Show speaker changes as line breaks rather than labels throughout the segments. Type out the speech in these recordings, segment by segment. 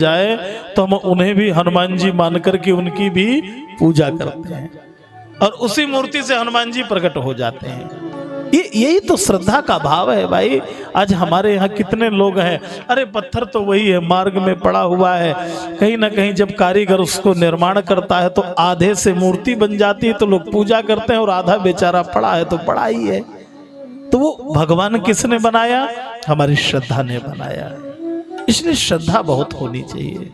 जाए तो हम उन्हें भी हनुमान जी मान करके उनकी भी पूजा करते हैं और उसी मूर्ति से हनुमान जी प्रकट हो जाते हैं। यही तो श्रद्धा का भाव है भाई। आज हमारे यहाँ कितने लोग हैं, अरे पत्थर तो वही है, मार्ग में पड़ा हुआ है, कहीं ना कहीं जब कारीगर उसको निर्माण करता है तो आधे से मूर्ति बन जाती है तो लोग पूजा करते हैं और आधा बेचारा पड़ा है तो पड़ा ही है। तो वो भगवान किसने बनाया? हमारी श्रद्धा ने बनाया है। इसलिए श्रद्धा बहुत होनी चाहिए।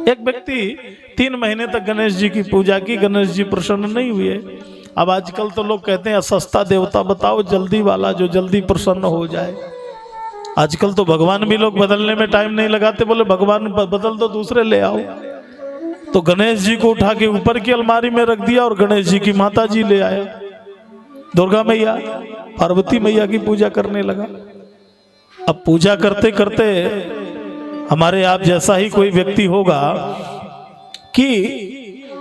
एक व्यक्ति 3 महीने तक गणेश जी की पूजा की, गणेश जी प्रसन्न नहीं हुए। अब आजकल तो लोग कहते हैं सस्ता देवता बताओ, जल्दी वाला जो जल्दी प्रसन्न हो जाए। आजकल तो भगवान भी लोग बदलने में टाइम नहीं लगाते, बोले भगवान बदल दो दूसरे ले आओ। तो गणेश जी को उठा के ऊपर की अलमारी में रख दिया और गणेश जी की माता जी ले आया, दुर्गा मैया, पार्वती मैया की पूजा करने लगा। अब पूजा करते करते हमारे आप जैसा ही कोई व्यक्ति होगा कि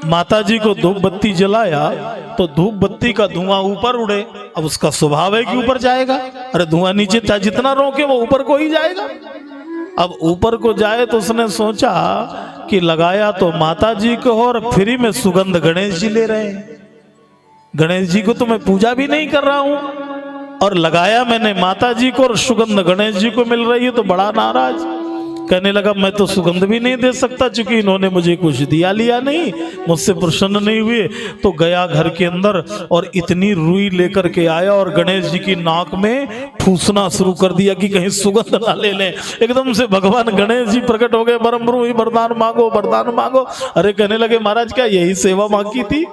माता जी को धूप बत्ती जलाया तो धूप बत्ती का धुआं ऊपर उड़े। अब उसका स्वभाव है कि ऊपर जाएगा, अरे धुआं नीचे चाहे जितना रोके वो ऊपर को ही जाएगा। अब ऊपर को जाए तो उसने सोचा कि लगाया तो माता जी को और फ्री में सुगंध गणेश जी ले रहे हैं। गणेश जी को तो मैं पूजा भी नहीं कर रहा हूं और लगाया मैंने माता जी को और सुगंध गणेश जी को मिल रही है। तो बड़ा नाराज, कहने लगा मैं तो सुगंध भी नहीं दे सकता क्योंकि इन्होंने मुझे कुछ दिया लिया नहीं, मुझसे प्रसन्न नहीं हुए। तो गया घर के अंदर और इतनी रुई लेकर के आया और गणेश जी की नाक में ठूसना शुरू कर दिया कि कहीं सुगंध ना ले लें। एकदम से भगवान गणेश जी प्रकट हो गए, बरमरू ही वरदान मांगो, वरदान मांगो। अरे कहने लगे महाराज क्या यही सेवा मांगी थी?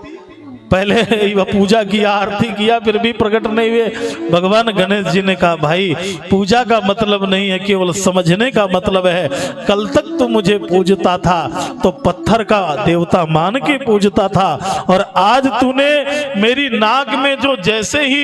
पहले पूजा किया, आरती किया, फिर भी प्रकट नहीं हुए। भगवान गणेश जी ने कहा भाई पूजा का मतलब नहीं है, केवल समझने का मतलब है। कल तक तू मुझे पूजता था तो पत्थर का देवता मान के पूजता था और आज तूने मेरी नाक में जो जैसे ही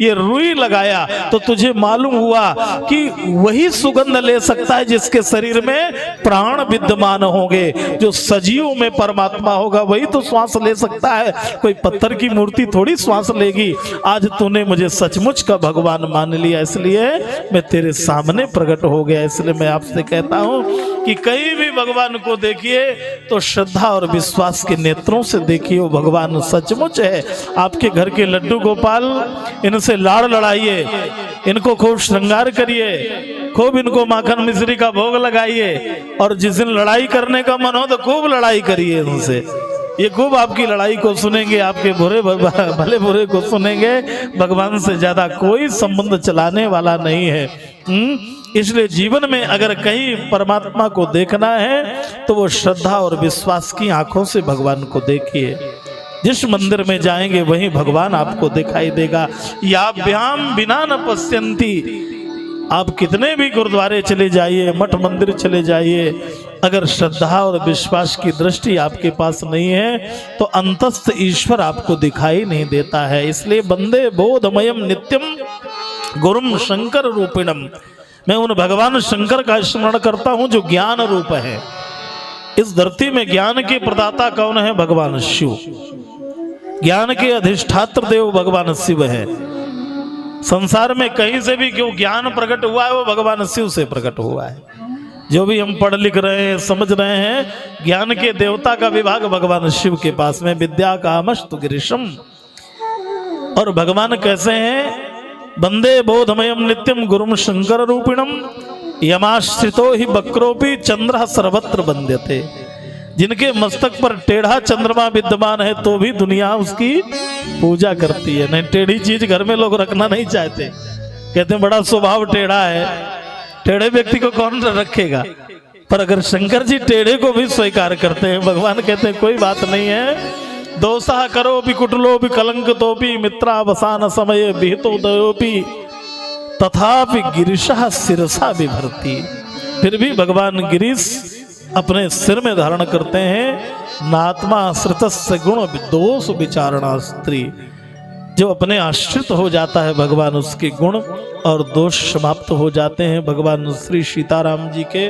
ये रुई लगाया तो तुझे मालूम हुआ कि वही सुगंध ले सकता है जिसके शरीर में प्राण विद्यमान होंगे। जो सजीव में परमात्मा होगा वही तो श्वास ले सकता है, कोई पत्थर की मूर्ति थोड़ी श्वास लेगी। आज तूने मुझे सचमुच का भगवान मान लिया, इसलिए मैं तेरे सामने प्रकट हो गया। इसलिए मैं आपसे कहता हूं कि कहीं भी भगवान को देखिए तो श्रद्धा और विश्वास के नेत्रों से देखिए, वो भगवान सचमुच है। आपके घर के लड्डू गोपाल, इनसे लाड़ लड़ाइए, इनको खूब श्रृंगार करिए, खूब इनको माखन मिश्री का भोग लगाइए और जिस दिन लड़ाई करने का मन हो तो खूब लड़ाई करिए इनसे। ये खूब आपकी लड़ाई को सुनेंगे, आपके भले बुरे को सुनेंगे। भगवान से ज्यादा कोई संबंध चलाने वाला नहीं है। इसलिए जीवन में अगर कहीं परमात्मा को देखना है तो वो श्रद्धा और विश्वास की आंखों से भगवान को देखिए। जिस मंदिर में जाएंगे वहीं भगवान आपको दिखाई देगा। याभ्याम बिना न पश्यन्ति। आप कितने भी गुरुद्वारे चले जाइए, मठ मंदिर चले जाइए, अगर श्रद्धा और विश्वास की दृष्टि आपके पास नहीं है तो अंतस्थ ईश्वर आपको दिखाई नहीं देता है। इसलिए वंदे बोधमयम नित्यम गुरुम शंकर रूपिणम। मैं उन भगवान शंकर का स्मरण करता हूं जो ज्ञान रूप है। इस धरती में ज्ञान के प्रदाता कौन है? भगवान शिव। ज्ञान के अधिष्ठात्र देव भगवान शिव है। संसार में कहीं से भी क्यों ज्ञान प्रकट हुआ है वो भगवान शिव से प्रकट हुआ है। जो भी हम पढ़ लिख रहे हैं, समझ रहे हैं, ज्ञान के देवता का विभाग भगवान शिव के पास में। विद्या कामस्तु गिरीशम। और भगवान कैसे हैं? वंदे बोधमयम नित्यम गुरुम शंकर रूपिणम यमाश्रितो ही बक्रोपी चंद्र सर्वत्र वंद्यते। जिनके मस्तक पर टेढ़ा चंद्रमा विद्यमान है तो भी दुनिया उसकी पूजा करती है। नहीं, टेढ़ी चीज घर में लोग रखना नहीं चाहते, कहते हैं बड़ा स्वभाव टेढ़ा है, टेढ़े व्यक्ति को कौन रखेगा। पर अगर शंकर जी टेढ़े को भी स्वीकार करते हैं, भगवान कहते हैं कोई बात नहीं है। दोषा करो भी कुटलो भी कलंक तो भी मित्रावसान समय विहितो दयोपि तथापि गिरीशा सिरसा विभर्ति। फिर भी भगवान गिरीश अपने सिर में धारण करते हैं नात्मा श्रितस्य गुण दोष विचारणा स्त्री। जो अपने आश्रित हो जाता है भगवान, उसके गुण और दोष समाप्त हो जाते हैं। भगवान श्री सीताराम जी के